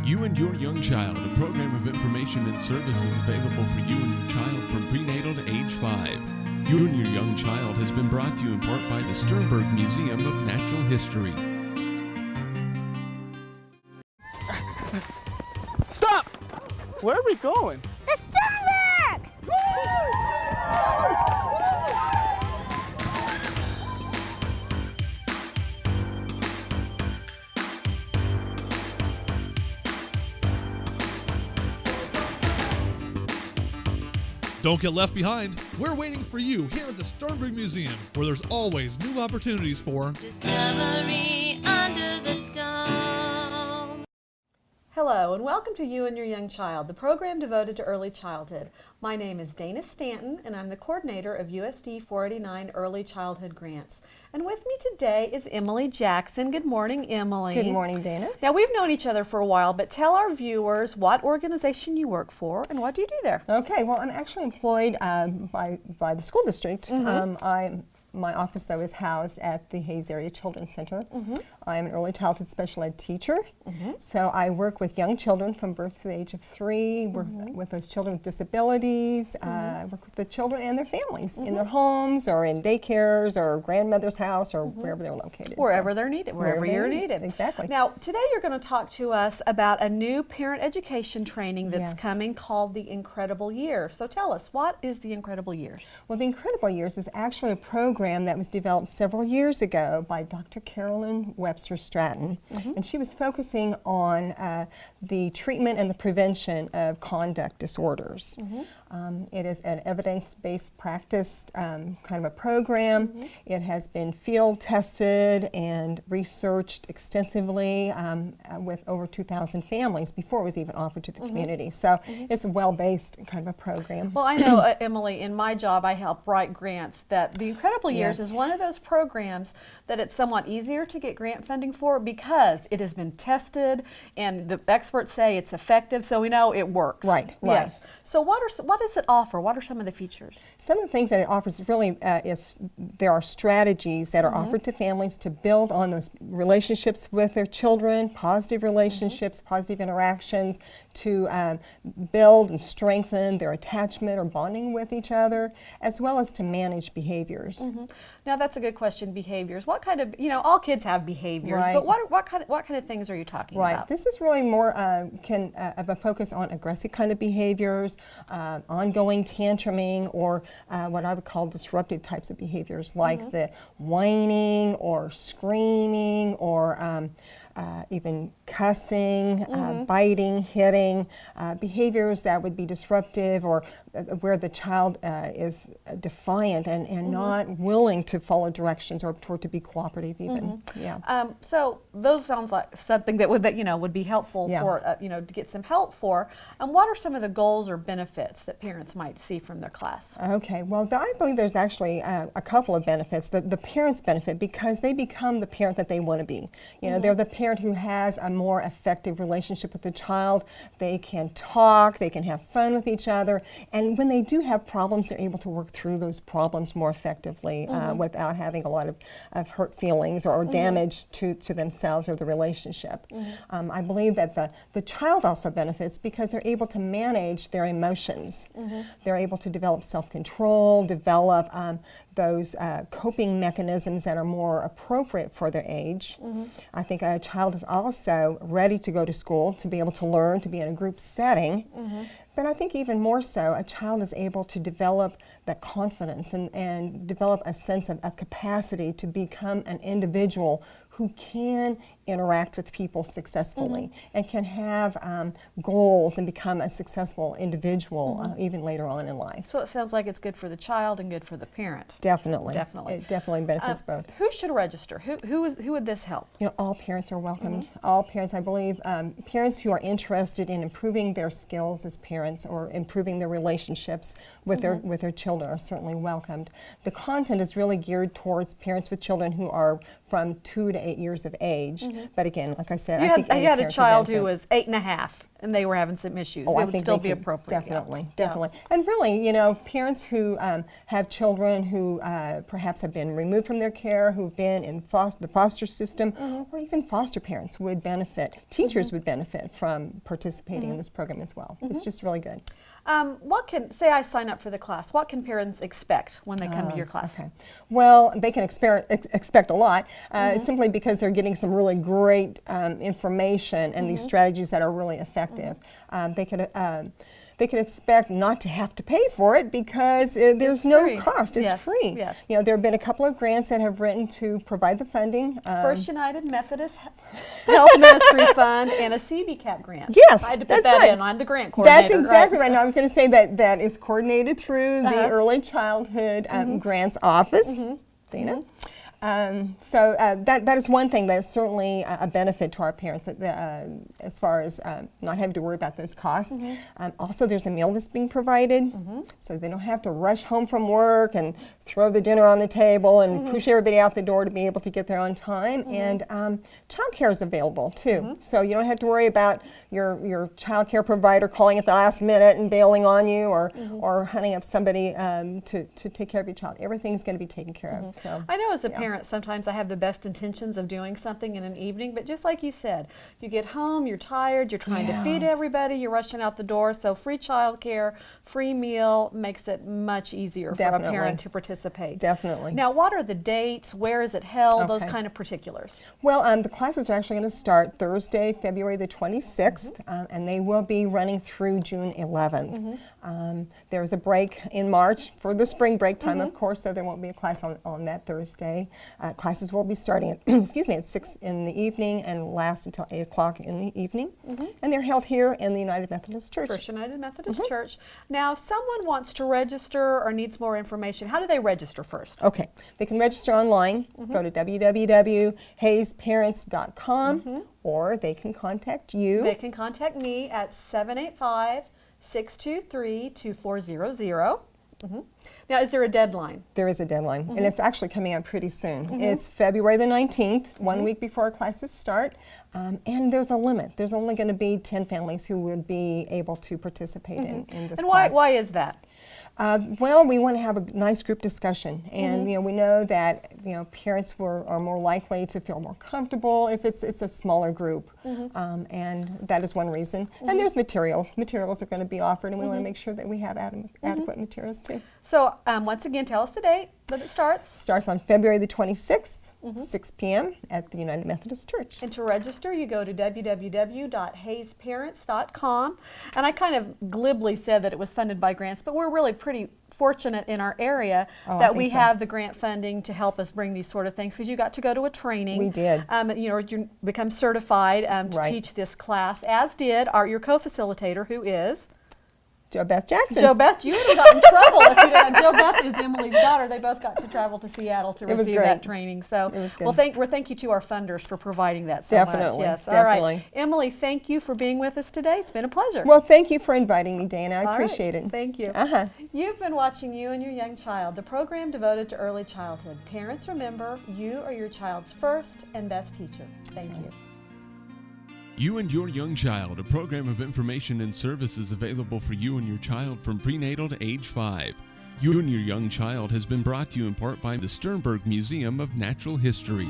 You and Your Young Child, a program of information and services available for you and your child from prenatal to age 5. You and Your Young Child has been brought to you in part by the Sternberg Museum of Natural History. Stop! Where are we going? The Sternberg! Don't get left behind. We're waiting for you here at the Sternberg Museum, where there's always new opportunities for Discovery under the dome. Hello and welcome to You and Your Young Child, the program devoted to early childhood. My name is Dana Stanton and I'm the coordinator of USD 489 Early Childhood Grants. And with me today is Emily Jackson. Good morning, Emily. Good morning, Dana. Now we've known each other for a while, but tell our viewers what organization you work for and what do you do there? Okay, well, I'm actually employed by the school district. My office, though, is housed at the Hayes Area Children's Center. I'm an early childhood special ed teacher, so I work with young children from birth to the age of 3, work with those children with disabilities, work with the children and their families in their homes or in daycares or grandmother's house or wherever they're located. Wherever they're needed, wherever you're needed. Exactly. Now, today you're going to talk to us about a new parent education training that's coming called The Incredible Years. So tell us, what is The Incredible Years? Well, The Incredible Years is actually a program that was developed several years ago by Dr. Carolyn Webster Stratton, and she was focusing on the treatment and the prevention of conduct disorders. It is an evidence-based practice kind of a program. It has been field tested and researched extensively with over 2,000 families before it was even offered to the community. So it's a well-based kind of a program. Well, I know, Emily, in my job I help write grants, that The Incredible Years is one of those programs that it's somewhat easier to get grant funding for because it has been tested and the experts say it's effective, so we know it works. Right. Yes. So what does it offer? What are some of the features? Some of the things that it offers really there are strategies that are offered to families to build on those relationships with their children, positive relationships, positive interactions, to build and strengthen their attachment or bonding with each other, as well as to manage behaviors. Now that's a good question, behaviors. What kind of, all kids have behaviors, but what kind of things are you talking about? This is really more of a focus on aggressive kind of behaviors, ongoing tantruming, or what I would call disruptive types of behaviors, like the whining or screaming or even cussing, biting, hitting, behaviors that would be disruptive or where the child is defiant and not willing to follow directions or to be cooperative even. So those sounds like something that would be helpful for to get some help for. And what are some of the goals or benefits that parents might see from their class? Okay, well, I believe there's actually a couple of benefits. The parents benefit because they become the parent that they want to be. They're the parent who has a more effective relationship with the child. They can talk, they can have fun with each other, and when they do have problems, they're able to work through those problems more effectively without having a lot of hurt feelings or damage to themselves or the relationship. I believe that the child also benefits because they're able to manage their emotions. They're able to develop self-control, develop those coping mechanisms that are more appropriate for their age. I think a child is also ready to go to school, to be able to learn, to be in a group setting. But I think even more so, a child is able to develop that confidence and develop a sense of capacity to become an individual who can interact with people successfully and can have goals and become a successful individual even later on in life. So it sounds like it's good for the child and good for the parent. Definitely. Definitely. It definitely benefits both. Who should register? Who would this help? All parents are welcomed. All parents, I believe, parents who are interested in improving their skills as parents or improving their relationships with their children are certainly welcomed. The content is really geared towards parents with children who are from 2 to 8 years of age. But again, like I said, I think you had a child who was 8 and a half. and they were having some issues, Oh, it I would think still they be could, appropriate. yeah. Definitely, Yeah. definitely. And really, parents who have children who perhaps have been removed from their care, who've been in the foster system, or even foster parents would benefit. Teachers would benefit from participating in this program as well. It's just really good. Say I sign up for the class, what can parents expect when they come to your class? Okay. Well, they can expect a lot simply because they're getting some really great information and these strategies that are really effective. They could expect not to have to pay for it because there's It's no free. cost. It's Yes, free. yes. There have been a couple of grants that have written to provide the funding. First United Methodist Health Ministry Fund and a CBCAP grant. Yes, I had to put that's that right. in. I'm the grant coordinator. That's exactly right. Now, I was going to say that is coordinated through the Uh-huh. Early Childhood Grants Office. Dana. So that is one thing that is certainly a benefit to our parents as far as not having to worry about those costs. Also, there's a meal that's being provided, so they don't have to rush home from work and throw the dinner on the table and push everybody out the door to be able to get there on time. And childcare is available too, so you don't have to worry about your childcare provider calling at the last minute and bailing on you or hunting up somebody to take care of your child. Everything's going to be taken care of. So I know as a parent, sometimes I have the best intentions of doing something in an evening, but just like you said, you get home, you're tired, you're trying to feed everybody, you're rushing out the door, so free childcare, free meal makes it much easier for a Definitely. parent to participate. Definitely. Now, what are the dates? Where is it held? Those Okay. kind of particulars. Well, the classes are actually going to start Thursday, February the 26th, and they will be running through June 11th. There's a break in March for the spring break time, of course, so there won't be a class on that Thursday. Classes will be starting at, at 6 in the evening and last until 8 o'clock in the evening. And they're held here in the United Methodist Church. First United Methodist Church. Now, if someone wants to register or needs more information, how do they register first? Okay, they can register online. Go to www.hayesparents.com or they can contact you. They can contact me at 785-623-2400. Now, is there a deadline? There is a deadline, and it's actually coming up pretty soon. It's February the 19th, 1 week before our classes start, and there's a limit. There's only going to be 10 families who would be able to participate in this And class. why is that? Well, we want to have a nice group discussion, and we know that parents are more likely to feel more comfortable if it's a smaller group, and that is one reason. And there's materials. Materials are going to be offered, and we want to make sure that we have adequate materials too. So, once again, tell us the date that it starts. Starts on February the 26th, 6 p.m. at the United Methodist Church. And to register, you go to www.hayesparents.com. And I kind of glibly said that it was funded by grants, but we're really pretty fortunate in our area Oh, I that think we so. have the grant funding to help us bring these sort of things, because you got to go to a training. We did. You become certified to Right. teach this class, as did your co-facilitator, who is Jo Beth Jackson. Jo Beth. You would have gotten in trouble if you didn't. Jo Beth is Emily's daughter. They both got to travel to Seattle to It was receive that great. training. So, It was good. well, thank you to our funders for providing that so Definitely, much. Yes, all right. definitely. Emily, thank you for being with us today. It's been a pleasure. Well, thank you for inviting me, Dana. I All right. appreciate it. Thank you. Uh-huh. You've been watching You and Your Young Child, the program devoted to early childhood. Parents, remember, you are your child's first and best teacher. Thank you. You and Your Young Child, a program of information and services available for you and your child from prenatal to age 5. You and Your Young Child has been brought to you in part by the Sternberg Museum of Natural History.